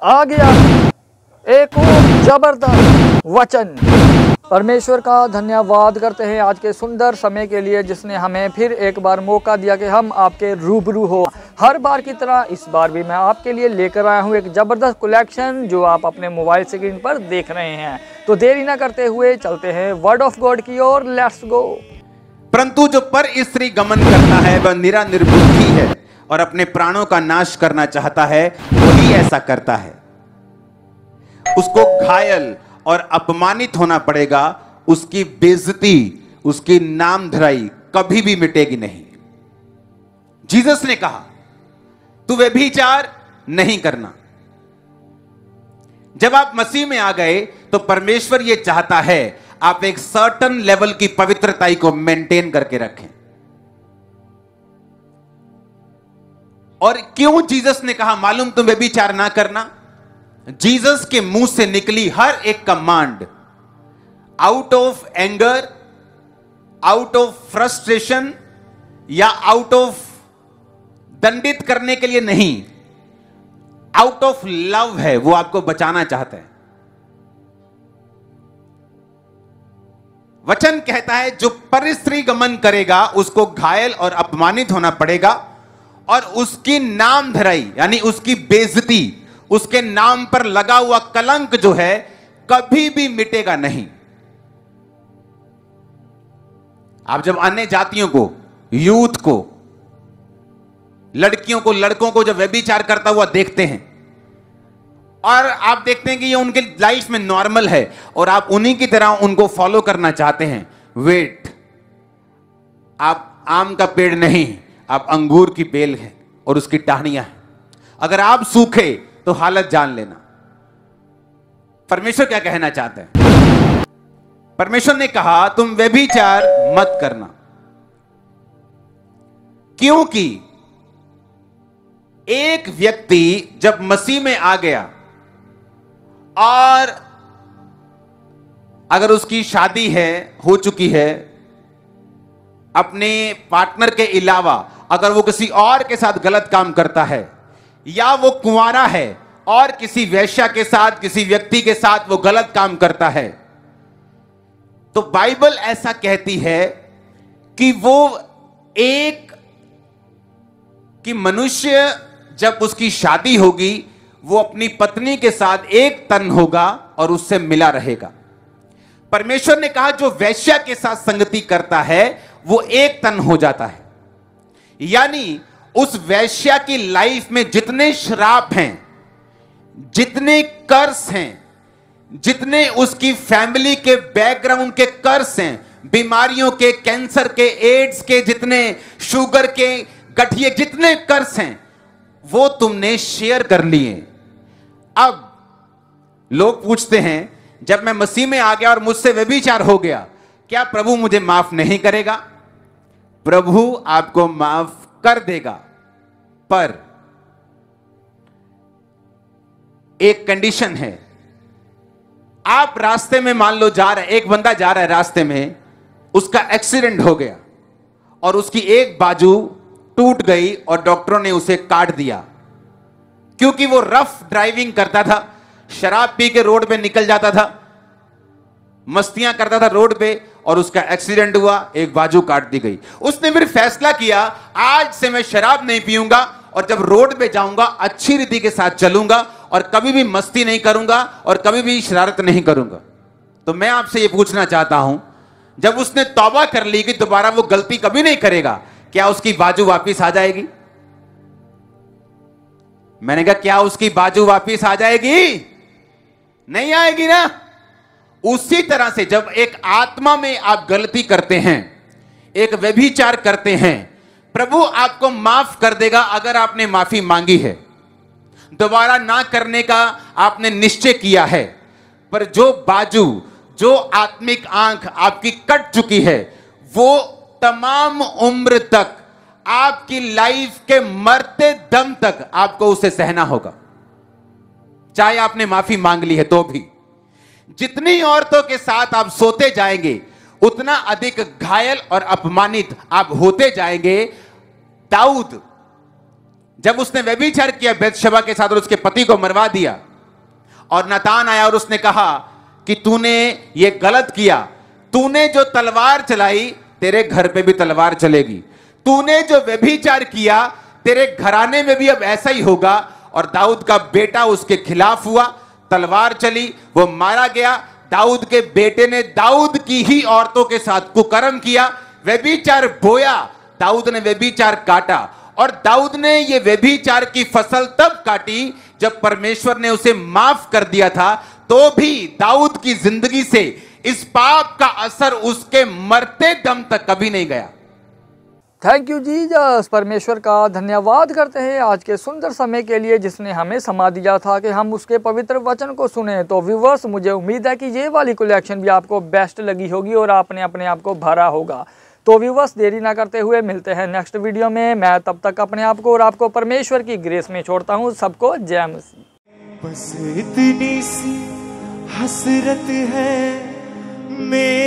आ गया एक और जबरदस्त वचन। परमेश्वर का धन्यवाद करते हैं आज के सुंदर समय के लिए, जिसने हमें फिर एक बार मौका दिया कि हम आपके रूबरू हो। हर बार की तरह इस बार भी मैं आपके लिए लेकर आया हूँ एक ज़बरदस्त कलेक्शन जो आप अपने मोबाइल स्क्रीन पर देख रहे हैं। तो देरी ना करते हुए चलते हैं वर्ड ऑफ गॉड की ओर। Let's go. परंतु जो पर स्त्री गमन करता है वह निरा निर्बुद्धि है और अपने प्राणों का नाश करना चाहता है, वही ऐसा करता है। उसको घायल और अपमानित होना पड़ेगा, उसकी बेइज्जती, उसकी नामधराई कभी भी मिटेगी नहीं। जीसस ने कहा तू व्यभिचार नहीं करना। जब आप मसीह में आ गए तो परमेश्वर यह चाहता है आप एक सर्टन लेवल की पवित्रता को मेंटेन करके रखें। और क्यों जीसस ने कहा मालूम तुम व्यभिचार ना करना? जीसस के मुंह से निकली हर एक command out of anger, out of frustration या आउट ऑफ दंडित करने के लिए नहीं, आउट ऑफ लव है। वो आपको बचाना चाहता है। वचन कहता है जो परस्त्री गमन करेगा उसको घायल और अपमानित होना पड़ेगा और उसकी नामधराई यानी उसकी बेइज्जती, उसके नाम पर लगा हुआ कलंक जो है कभी भी मिटेगा नहीं। आप जब अन्य जातियों को, यूथ को, लड़कियों को, लड़कों को जब व्यभिचार करता हुआ देखते हैं और आप देखते हैं कि ये उनके लाइफ में नॉर्मल है और आप उन्हीं की तरह उनको फॉलो करना चाहते हैं, वेट, आप आम का पेड़ नहीं, आप अंगूर की बेल हैं और उसकी टहनियां हैं। अगर आप सूखे तो हालत जान लेना। परमेश्वर क्या कहना चाहते हैं? परमेश्वर ने कहा तुम व्यभिचार मत करना, क्योंकि एक व्यक्ति जब मसीह में आ गया और अगर उसकी शादी है, हो चुकी है, अपने पार्टनर के अलावा अगर वो किसी और के साथ गलत काम करता है या वो कुंवारा है और किसी वेश्या के साथ, किसी व्यक्ति के साथ वो गलत काम करता है, तो बाइबल ऐसा कहती है कि वो एक कि मनुष्य जब उसकी शादी होगी वो अपनी पत्नी के साथ एक तन होगा और उससे मिला रहेगा। परमेश्वर ने कहा जो वेश्या के साथ संगति करता है वो एक तन हो जाता है। यानी उस वेश्या की लाइफ में जितने श्राप हैं, जितने कर्स हैं, जितने उसकी फैमिली के बैकग्राउंड के कर्स हैं, बीमारियों के, कैंसर के, एड्स के, जितने शुगर के, गठिए, जितने कर्स हैं वो तुमने शेयर कर लिए। अब लोग पूछते हैं जब मैं मसीह में आ गया और मुझसे व्यभिचार हो गया, क्या प्रभु मुझे माफ नहीं करेगा? प्रभु आपको माफ कर देगा, पर एक कंडीशन है। आप रास्ते में मान लो जा रहे, एक बंदा जा रहा है रास्ते में, उसका एक्सीडेंट हो गया और उसकी एक बाजू टूट गई और डॉक्टरों ने उसे काट दिया क्योंकि वो रफ ड्राइविंग करता था, शराब पी के रोड पे निकल जाता था, मस्तियां करता था रोड पे और उसका एक्सीडेंट हुआ, एक बाजू काट दी गई। उसने फिर फैसला किया आज से मैं शराब नहीं पीऊंगा और जब रोड पे जाऊंगा अच्छी रीति के साथ चलूंगा और कभी भी मस्ती नहीं करूंगा और कभी भी शरारत नहीं करूंगा। तो मैं आपसे ये पूछना चाहता हूं, जब उसने तौबा कर ली कि दोबारा वो गलती कभी नहीं करेगा, क्या उसकी बाजू वापिस आ जाएगी? मैंने कहा क्या उसकी बाजू वापिस आ जाएगी? नहीं आएगी ना। उसी तरह से जब एक आत्मा में आप गलती करते हैं, एक व्यभिचार करते हैं, प्रभु आपको माफ कर देगा अगर आपने माफी मांगी है, दोबारा ना करने का आपने निश्चय किया है। पर जो बाजू, जो आत्मिक आंख आपकी कट चुकी है, वो तमाम उम्र तक, आपकी लाइफ के मरते दम तक आपको उसे सहना होगा, चाहे आपने माफी मांग ली है तो भी। जितनी औरतों के साथ आप सोते जाएंगे उतना अधिक घायल और अपमानित आप होते जाएंगे। दाऊद जब उसने व्यभिचार किया बेतशबा के साथ और उसके पति को मरवा दिया, और नातान आया और उसने कहा कि तूने ये गलत किया, तूने जो तलवार चलाई तेरे घर पे भी तलवार चलेगी, तूने जो व्यभिचार किया तेरे घराने में भी अब ऐसा ही होगा। और दाऊद का बेटा उसके खिलाफ हुआ, तलवार चली, वो मारा गया। दाऊद के बेटे ने दाऊद की ही औरतों के साथ कुकर्म किया, व्यभिचार बोया, दाऊद ने व्यभिचार काटा। और दाऊद ने ये व्यभिचार की फसल तब काटी जब परमेश्वर ने उसे माफ कर दिया था, तो भी दाऊद की जिंदगी से इस पाप का असर उसके मरते दम तक कभी नहीं गया। Thank you Jesus. परमेश्वर का धन्यवाद करते हैं आज के सुंदर समय के लिए जिसने हमें समा दिया था कि हम उसके पवित्र वचन को सुने। तो व्यूअर्स, मुझे उम्मीद है कि ये वाली कलेक्शन भी आपको बेस्ट लगी होगी और आपने अपने आप को भरा होगा। तो व्यूअर्स, देरी ना करते हुए मिलते हैं नेक्स्ट वीडियो में। मैं तब तक अपने आप को और आपको परमेश्वर की ग्रेस में छोड़ता हूँ। सबको जय मसीह। बस इतनी सी हसरत है मेरी।